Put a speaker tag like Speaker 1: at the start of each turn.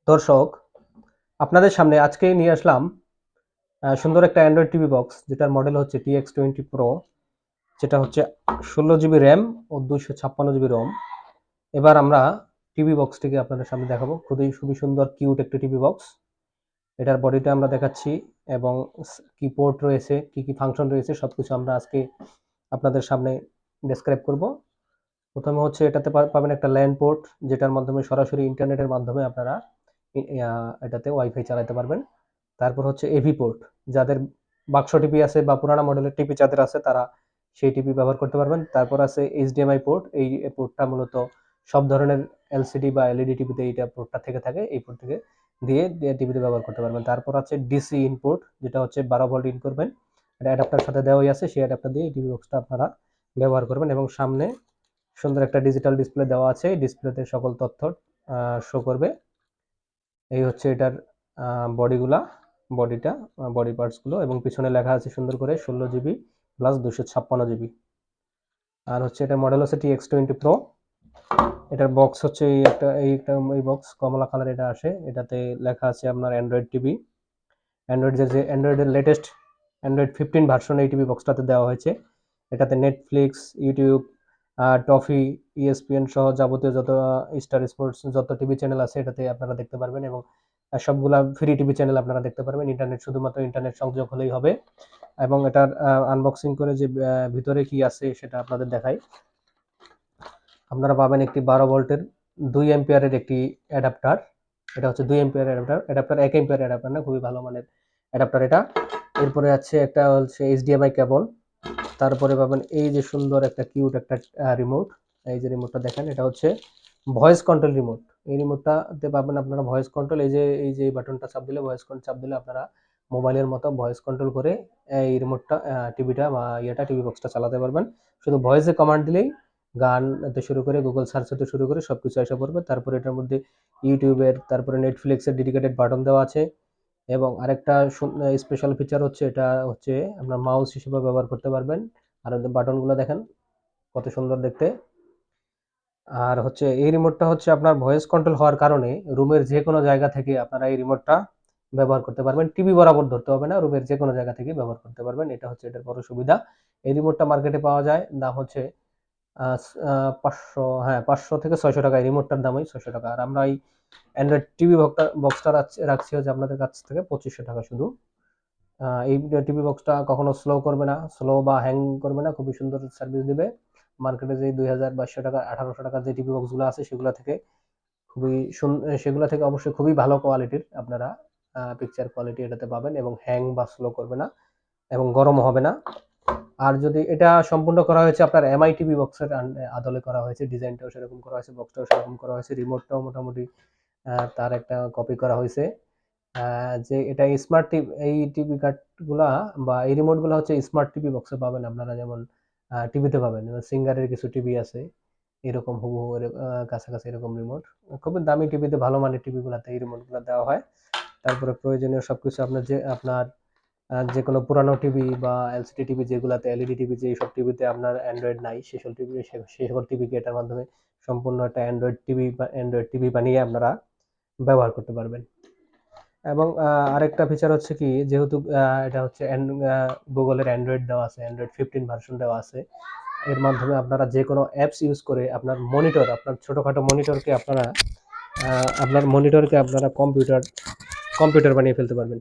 Speaker 1: দর্শক, আপনাদের সামনে আজকে নিয়ে আসলাম সুন্দর একটা অ্যান্ড্রয়েড টিভি বক্স, যেটার মডেল হচ্ছে TX20 Pro, যেটা হচ্ছে 16 GB র্যাম ও 256 GB রম। এবার আমরা টিভি বক্সটিকে আপনাদের সামনে দেখাবো। খুবই সুন্দর কিউট একটা টিভি বক্স। এটার বডিটা আমরা দেখাচ্ছি এবং কি পোর্ট রয়েছে, কি ফাংশন রয়েছে, সবকিছু আমরা আজকে আপনাদের সামনে ডেসক্রাইব করব। প্রথমে হচ্ছে এটাতে পাবেন একটা ল্যান্ড পোর্ট, যেটার মাধ্যমে সরাসরি ইন্টারনেটের মাধ্যমে আপনারা এটাতে ওয়াইফাই চালাতে পারবেন। তারপর হচ্ছে এভি পোর্ট, যাদের বাক্স টিভি আছে বা পুরানো মডেলের টিভি যাদের আছে তারা সেই টিভি ব্যবহার করতে পারবেন। তারপর আছে HDMI পোর্ট, এই পোর্টটা মূলত সব ধরনের এলসিডি বা এলইডি টিভিতে এইটা পোর্টটা থেকে থাকে, এই পোর্ট থেকে দিয়ে টিভিতে ব্যবহার করতে পারবেন। তারপর আছে ডিসি ইনপুট, যেটা হচ্ছে 12 ভোল্ট ইন করবেন, এটা অ্যাডাপ্টার সাথে দেওয়াই আছে, সেই অ্যাডাপ্টার দিয়ে এই টিভি বক্সটা আপনারা ব্যবহার করবেন। এবং সামনে সুন্দর একটা ডিজিটাল ডিসপ্লে দেওয়া আছে, ডিসপ্লেতে সকল তথ্য শো করবে। এই হচ্ছে এটার বডিগুলা, বডিটা, বডি পার্টসগুলো, এবং পিছনে লেখা আছে সুন্দর করে 16 GB প্লাস 256 GB। আর হচ্ছে এটা মডেল হচ্ছে TX20 Pro। এটার বক্স হচ্ছে এই বক্স কমলা কালার এটা আসে, এটাতে লেখা আছে আপনার অ্যান্ড্রয়েড টিভি। অ্যান্ড্রয়েডের লেটেস্ট অ্যান্ড্রয়েড 15 ভার্সন এই টিভি বক্সটাতে দেওয়া হয়েছে। এটাতে নেটফ্লিক্স, ইউটিউব, টফি, ESPN সহ যাবতীয় যত স্টার স্পোর্টস যত টিভি চ্যানেল আছে এটাতে আপনারা দেখতে পারবেন, এবং সবগুলা ফ্রি টিভি চ্যানেল আপনারা দেখতে পারবেন। শুধুমাত্র ইন্টারনেট সংযোগ হলেই হবে। এবং এটার আনবক্সিং করে যে ভিতরে কি আছে সেটা আপনাদের দেখাই। আপনারা পাবেন একটি 12 ভোল্টের 2 অ্যাম্পিয়ারের একটি অ্যাডাপ্টার। এটা হচ্ছে 2 অ্যাম্পিয়ার অ্যাডাপ্টার 1 অ্যাম্পিয়ার অ্যাডাপ্টার না, খুবই ভালো মানের অ্যাডাপ্টার এটা। এরপরে আছে একটা হচ্ছে HDMI কেবল। তারপরে পাবেন এই যে সুন্দর একটা কিউট একটা রিমোট। এই যে রিমোটটা দেখেন, এটা হচ্ছে ভয়েস কন্ট্রোল রিমোট। এই রিমোটটাতে পাবেন আপনারা ভয়েস কন্ট্রোল, এই যে বাটনটা চাপ দিলে, ভয়েস কন্ট্রোল চাপ দিলে আপনারা মোবাইলের মতো ভয়েস কন্ট্রোল করে এই রিমোটটা টিভিটা বা টিভি বক্সটা চালাতে পারবেন। শুধু ভয়েসে কমান্ড দিলেই গান থেকে শুরু করে গুগল সার্চ হতে শুরু করে সবকিছু এসে পড়বে। তারপরে এটার মধ্যে ইউটিউবের, তারপরে নেটফ্লিক্সের ডেডিকেটেড বাটন দেওয়া আছে। এবং আরেকটা স্পেশাল ফিচার হচ্ছে, এটা হচ্ছে আপনার মাউস হিসেবে ব্যবহার করতে পারবেন। আর বাটনগুলো দেখেন কত সুন্দর দেখতে। আর হচ্ছে এই রিমোটটা হচ্ছে আপনার ভয়েস কন্ট্রোল হওয়ার কারণে রুমের যে কোনো জায়গা থেকে আপনারা এই রিমোটটা ব্যবহার করতে পারবেন। টিভি বরাবর ধরতে হবে না, রুমের যে কোনো জায়গা থেকে ব্যবহার করতে পারবেন। এটা হচ্ছে এটার বড় সুবিধা। এই রিমোটটা মার্কেটে পাওয়া যায়, দাম হচ্ছে 500, হ্যাঁ 500 থেকে 600 টাকা। এই রিমোটটার দামই 600 টাকা। আর আমরা এই অ্যান্ড্রয়েড টিভি বক্সটা রাখছি হচ্ছে আপনাদের কাছ থেকে 2500 টাকা শুধু। এই টিভি বক্সটা কখনো স্লো করবে না, স্লো বা হ্যাং করবে না, খুবই সুন্দর সার্ভিস দিবে। মার্কেটে যে 2200 টাকা 1800 টাকার যে টিভি বক্সগুলো আছে সেগুলো থেকে অবশ্যই খুবই ভালো কোয়ালিটির আপনারা পিকচার কোয়ালিটি এটাতে পাবেন, এবং হ্যাং বা স্লো করবে না এবং গরম হবে না। আর যদি এটা সম্পূর্ণ করা হয়েছে আপনার MI টিভি বক্সের আদলে করা হয়েছে, ডিজাইনটাও সেরকম করা হয়েছে, বক্সটাও সেরকম করা হয়েছে, রিমোটটাও মোটামুটি তার একটা কপি করা হয়েছে। যে এটা স্মার্ট টিভি, এই টিভি কার্ডগুলা বা এই রিমোটগুলো হচ্ছে স্মার্ট টিভি বক্সে পাবেন আপনারা, যেমন টিভিতে পাবেন। সিঙ্গারের কিছু টিভি আছে এরকম হুবহু কাছাকাছি এরকম রিমোট। খুবই দামি টিভিতে, ভালো মানের টিভিগুলোতে এই রিমোটগুলো দেওয়া হয়। তারপরে প্রয়োজনীয় সবকিছু আপনার যে কোনো পুরানো টিভি বা এলসিডি টিভি যেগুলাতে, এলইডি টিভি যেসব টিভিতে আপনার অ্যান্ড্রয়েড নাই, সেই সকল টিভিকে এটার মাধ্যমে সম্পূর্ণ একটা অ্যান্ড্রয়েড টিভি বানিয়ে আপনারা ব্যবহার করতে পারবেন। এবং আরেকটা ফিচার হচ্ছে কি, যেহেতু এটা হচ্ছে গুগলের অ্যান্ড্রয়েড দেওয়া আছে, অ্যান্ড্রয়েড 15 ভার্সন দেওয়া আছে, এর মাধ্যমে আপনারা যে কোনো অ্যাপস ইউজ করে আপনার ছোটোখাটো মনিটরকে আপনারা কম্পিউটার বানিয়ে ফেলতে পারবেন।